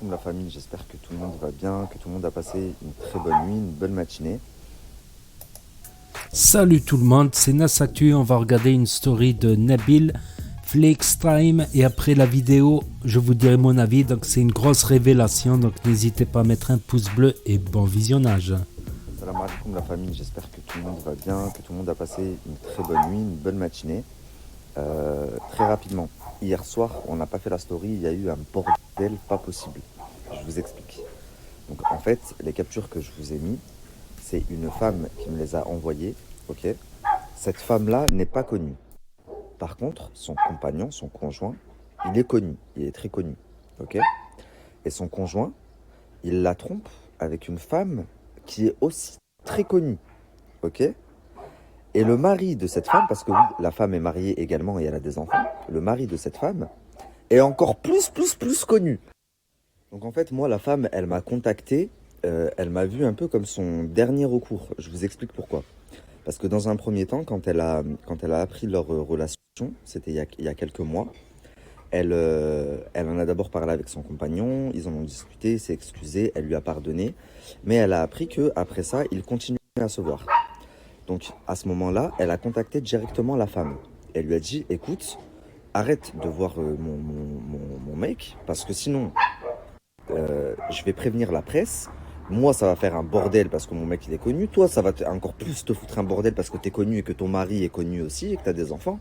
alaikum la famille, j'espère que tout le monde va bien, que tout le monde a passé une très bonne nuit, une bonne matinée. Salut tout le monde, c'est Nassatu, on va regarder une story de Nabil, Flex Time, et après la vidéo, je vous dirai mon avis, donc c'est une grosse révélation, donc n'hésitez pas à mettre un pouce bleu et bon visionnage. Salam alaikum la famille, j'espère que tout le monde va bien, que tout le monde a passé une très bonne nuit, une bonne matinée. Très rapidement, hier soir, on n'a pas fait la story, il y a eu un bordel pas possible. Je vous explique. Donc en fait, les captures que je vous ai mis, c'est une femme qui me les a envoyées, ok? Cette femme-là n'est pas connue. Par contre, son compagnon, son conjoint, il est connu, il est très connu, ok? Et son conjoint, il la trompe avec une femme qui est aussi très connue, ok? Et le mari de cette femme, parce que oui, la femme est mariée également et elle a des enfants, le mari de cette femme est encore plus connu. Donc en fait, moi, la femme, elle m'a contacté, elle m'a vu un peu comme son dernier recours. Je vous explique pourquoi. Parce que dans un premier temps, quand elle a appris leur relation, c'était il y a quelques mois, elle en a d'abord parlé avec son compagnon, ils en ont discuté, s'est excusé, elle lui a pardonné, mais elle a appris que après ça, ils continuaient à se voir. Donc à ce moment-là, elle a contacté directement la femme. Elle lui a dit, écoute, arrête de voir mon mec, parce que sinon, je vais prévenir la presse. Moi, ça va faire un bordel parce que mon mec il est connu. Toi, ça va encore plus te foutre un bordel parce que t'es connu et que ton mari est connu aussi et que t'as des enfants.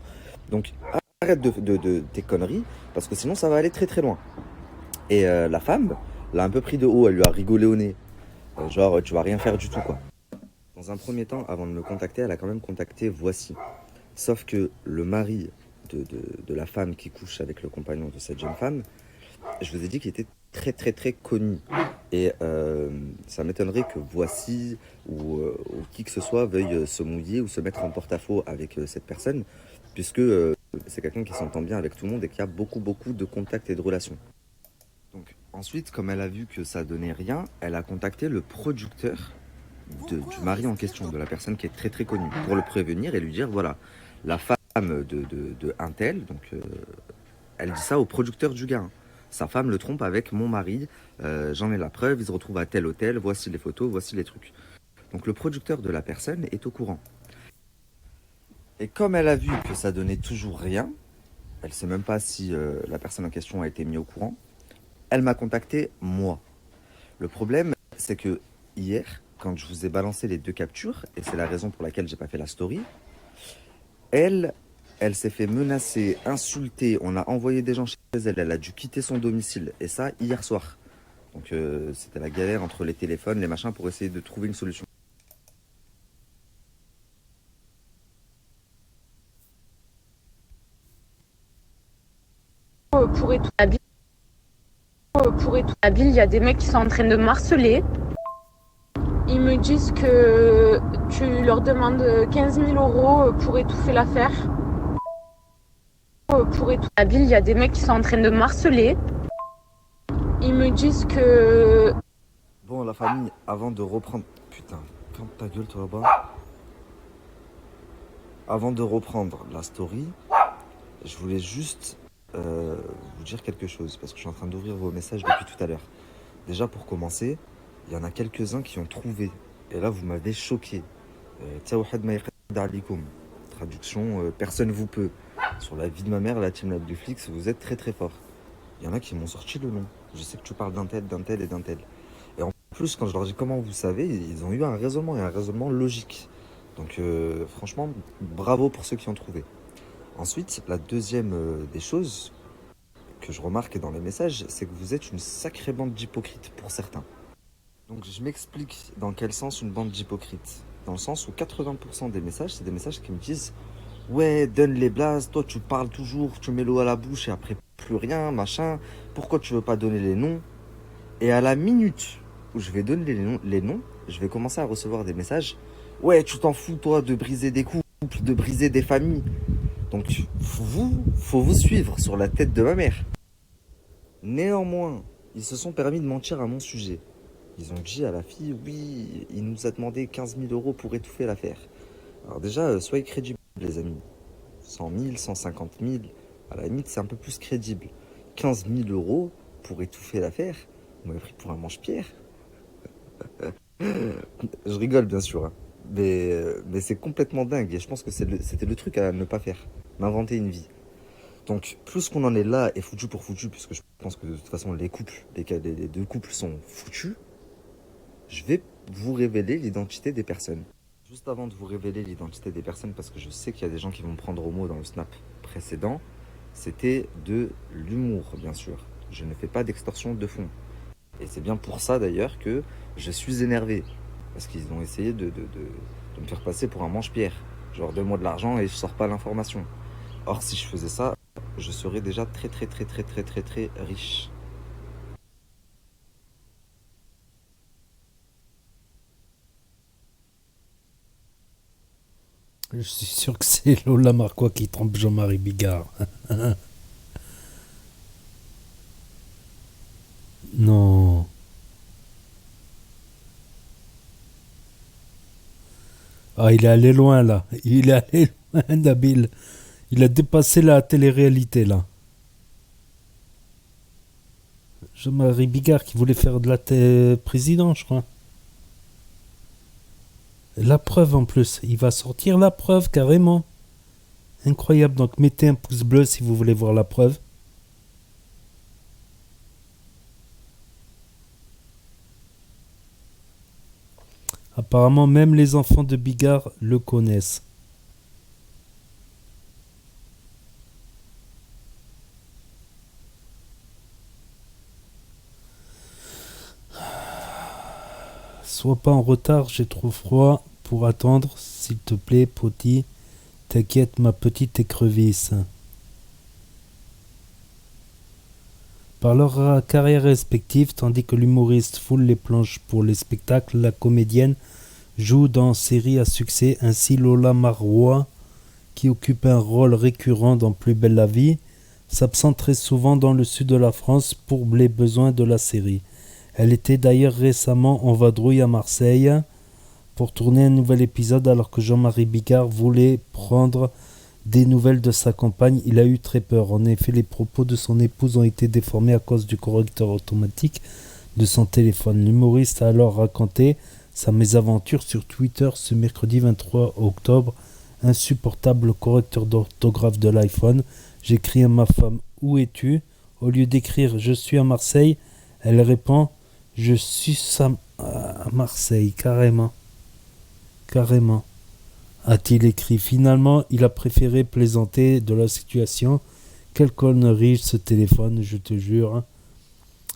Donc arrête de tes conneries parce que sinon ça va aller très loin. Et la femme l'a un peu pris de haut, elle lui a rigolé au nez. Genre, tu vas rien faire du tout, quoi. Dans un premier temps, avant de me contacter, elle a quand même contacté Voici. Sauf que le mari de la femme qui couche avec le compagnon de cette jeune femme, je vous ai dit qu'il était très connu. Et ça m'étonnerait que Voici ou qui que ce soit veuille se mouiller ou se mettre en porte-à-faux avec cette personne, puisque c'est quelqu'un qui s'entend bien avec tout le monde et qui a beaucoup de contacts et de relations. Donc ensuite, comme elle a vu que ça donnait rien, elle a contacté le producteur du mari en question, de la personne qui est très connue, pour le prévenir et lui dire, voilà, la femme de un tel, donc elle dit ça au producteur du gars, hein. Sa femme le trompe avec mon mari, j'en ai la preuve, ils se retrouvent à tel hôtel, voici les photos, voici les trucs. Donc le producteur de la personne est au courant. Et comme elle a vu que ça donnait toujours rien, elle ne sait même pas si la personne en question a été mise au courant, elle m'a contacté moi. Le problème, c'est que hier, quand je vous ai balancé les deux captures, et c'est la raison pour laquelle j'ai pas fait la story, elle, elle s'est fait menacer, insulter, on a envoyé des gens chez elle, elle a dû quitter son domicile, et ça hier soir. Donc c'était la galère entre les téléphones, les machins, pour essayer de trouver une solution. Pour établir, il y a des mecs qui sont en train de me harceler. Ils me disent que tu leur demandes 15 000 euros pour étouffer l'affaire. Pour établir, il y a des mecs qui sont en train de me harceler. Ils me disent que... Bon, la famille, avant de reprendre... Putain, ferme ta gueule, toi là-bas. Avant de reprendre la story, je voulais juste vous dire quelque chose, parce que je suis en train d'ouvrir vos messages depuis tout à l'heure. Déjà, pour commencer, il y en a quelques-uns qui ont trouvé. Et là, vous m'avez choqué. Tawhad ma yaqdar alikoum. Traduction, personne vous peut. Sur la vie de ma mère, la team Netflix, vous êtes très fort. Il y en a qui m'ont sorti le nom. Je sais que tu parles d'un tel et d'un tel. Et en plus, quand je leur dis comment vous savez, ils ont eu un raisonnement et un raisonnement logique. Donc franchement, bravo pour ceux qui ont trouvé. Ensuite, la deuxième des choses que je remarque dans les messages, c'est que vous êtes une sacrée bande d'hypocrites pour certains. Donc je m'explique dans quel sens une bande d'hypocrites. Dans le sens où 80% des messages, c'est des messages qui me disent ouais, donne les blazes, toi tu parles toujours, tu mets l'eau à la bouche et après plus rien, machin. Pourquoi tu veux pas donner les noms? Et à la minute où je vais donner les noms, je vais commencer à recevoir des messages. Ouais, tu t'en fous toi de briser des couples, de briser des familles. Donc faut vous suivre sur la tête de ma mère. Néanmoins, ils se sont permis de mentir à mon sujet. Ils ont dit à la fille, oui, il nous a demandé 15 000 euros pour étouffer l'affaire. Alors déjà, soyez crédibles les amis. 100 000, 150 000, à la limite c'est un peu plus crédible. 15 000 euros pour étouffer l'affaire, On m'avait pris pour un manche-pierre. Je rigole, bien sûr, hein. Mais c'est complètement dingue. Et je pense que c'était le truc à ne pas faire. M'inventer une vie. Donc, plus qu'on en est là et foutu pour foutu, puisque je pense que de toute façon, les deux couples sont foutus, je vais vous révéler l'identité des personnes. Juste avant de vous révéler l'identité des personnes, parce que je sais qu'il y a des gens qui vont me prendre au mot dans le snap précédent, c'était de l'humour, bien sûr. Je ne fais pas d'extorsion de fond. Et c'est bien pour ça d'ailleurs que je suis énervé. Parce qu'ils ont essayé de me faire passer pour un manche-pierre. Genre, donne-moi de l'argent et je sors pas l'information. Or, si je faisais ça, je serais déjà très très très très très très très riche. Je suis sûr que c'est Lola Marquois qui trompe Jean-Marie Bigard. Non. Ah, il est allé loin là. Il est allé loin, Nabil. Il a dépassé la télé-réalité là. Jean-Marie Bigard qui voulait faire de la président, je crois. La preuve en plus. Il va sortir la preuve carrément. Incroyable. Donc mettez un pouce bleu si vous voulez voir la preuve. Apparemment, même les enfants de Bigard le connaissent. Sois pas en retard, j'ai trop froid pour attendre. S'il te plaît, Poti. T'inquiète, ma petite écrevisse. Par leur carrière respective, tandis que l'humoriste foule les planches pour les spectacles, la comédienne joue dans séries à succès. Ainsi, Lola Marquois, qui occupe un rôle récurrent dans Plus belle la vie, s'absente très souvent dans le sud de la France pour les besoins de la série. Elle était d'ailleurs récemment en vadrouille à Marseille pour tourner un nouvel épisode alors que Jean-Marie Bigard voulait prendre des nouvelles de sa compagne. Il a eu très peur. En effet, les propos de son épouse ont été déformés à cause du correcteur automatique de son téléphone. L'humoriste a alors raconté sa mésaventure sur Twitter ce mercredi 23 octobre. Insupportable correcteur d'orthographe de l'iPhone. J'écris à ma femme « Où es-tu » Au lieu d'écrire « Je suis à Marseille », elle répond « Je suis à Marseille, carrément. » Carrément, a-t-il écrit. Finalement, il a préféré plaisanter de la situation. Quelle connerie ce téléphone, je te jure.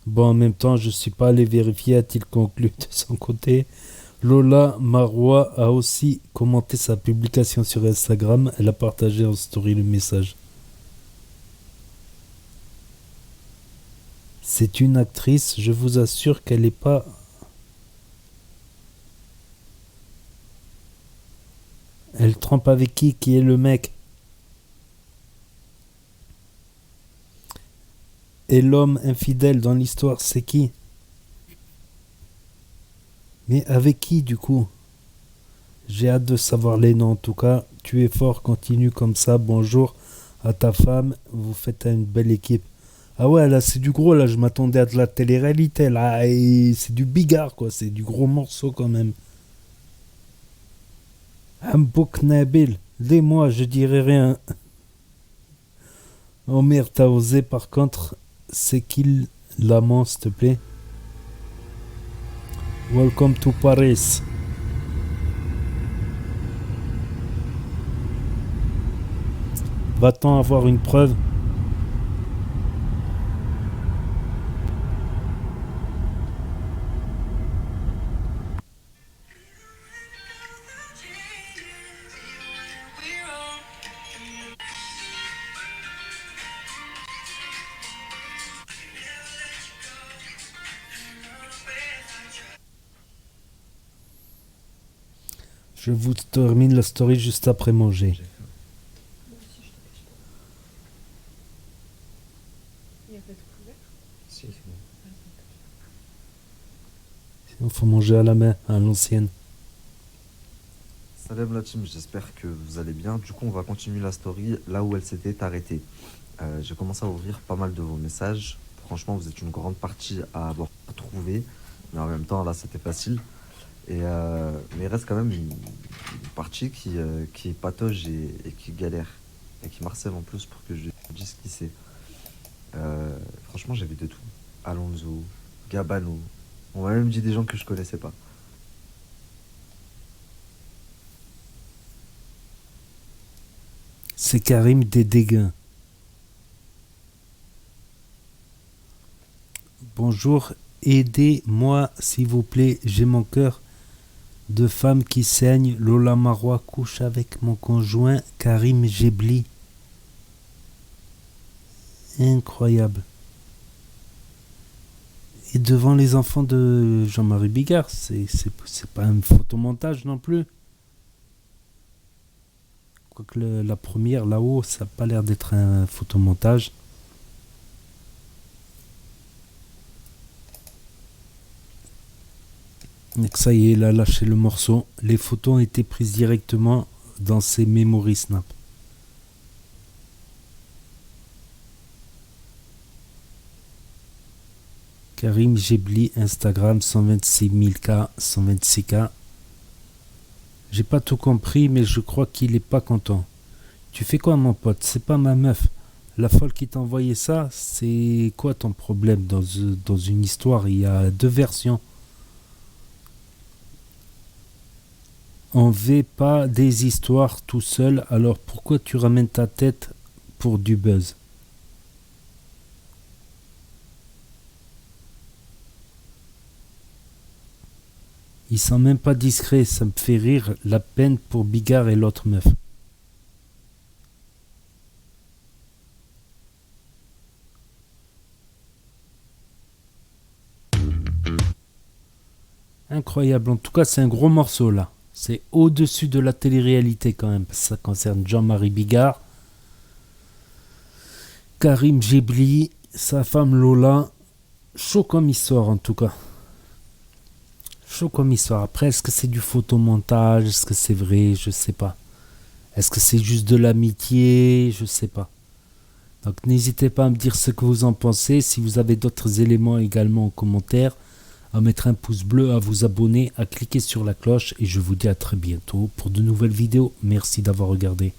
Bon, en même temps, je ne suis pas allé vérifier, a-t-il conclu de son côté. Lola Marquois a aussi commenté sa publication sur Instagram. Elle a partagé en story le message. C'est une actrice, je vous assure qu'elle n'est pas... Elle trompe avec qui est le mec? Et l'homme infidèle dans l'histoire, c'est qui? Mais avec qui du coup? J'ai hâte de savoir les noms en tout cas. Tu es fort, continue comme ça. Bonjour à ta femme, vous faites une belle équipe. Ah ouais, là c'est du gros, là je m'attendais à de la télé-réalité, là et c'est du Bigard quoi, c'est du gros morceau quand même. Un bouc Nabil, dis-moi, je dirai rien. Oh merde, t'as osé par contre, c'est qu'il l'amant s'il te plaît. Welcome to Paris. Va-t-on avoir une preuve? Je vous termine la story juste après manger. Sinon, faut manger à la main, à l'ancienne. Salam la team, j'espère que vous allez bien. Du coup, on va continuer la story là où elle s'était arrêtée. J'ai commencé à ouvrir pas mal de vos messages. Franchement, vous êtes une grande partie à avoir pouvait. Mais en même temps, là, c'était facile. Mais il reste quand même une partie qui patauge et qui galère. Et qui marcelle en plus pour que je dise qui c'est. Franchement, j'ai vu de tout. Alonso, Gabano. On m'a même dit des gens que je connaissais pas. C'est Karim des dégâts. Bonjour, aidez-moi s'il vous plaît, j'ai mon cœur de femme qui saigne. Lola Marois couche avec mon conjoint Karim Gebli. Incroyable. Et devant les enfants de Jean-Marie Bigard, c'est pas un photomontage non plus. Quoique la première là-haut, ça n'a pas l'air d'être un photomontage. Donc ça y est, il a lâché le morceau. Les photos ont été prises directement dans ses memory snap. Karim Gebli, Instagram, 126 000 K, 126 K. J'ai pas tout compris, mais je crois qu'il est pas content. Tu fais quoi, mon pote? C'est pas ma meuf. La folle qui t'a envoyé ça, c'est quoi ton problème dans une histoire? Il y a deux versions. On fait pas des histoires tout seul, alors pourquoi tu ramènes ta tête pour du buzz? Il sent même pas discret, ça me fait rire, la peine pour Bigard et l'autre meuf. Incroyable, en tout cas c'est un gros morceau là. C'est au-dessus de la télé-réalité quand même. Ça concerne Jean-Marie Bigard, Karim Gebli, sa femme Lola. Chaud comme histoire en tout cas. Chaud comme histoire. Après, est-ce que c'est du photomontage? Est-ce que c'est vrai? Je sais pas. Est-ce que c'est juste de l'amitié? Je sais pas. Donc n'hésitez pas à me dire ce que vous en pensez. Si vous avez d'autres éléments également en commentaire, à mettre un pouce bleu, à vous abonner, à cliquer sur la cloche. Et je vous dis à très bientôt pour de nouvelles vidéos. Merci d'avoir regardé.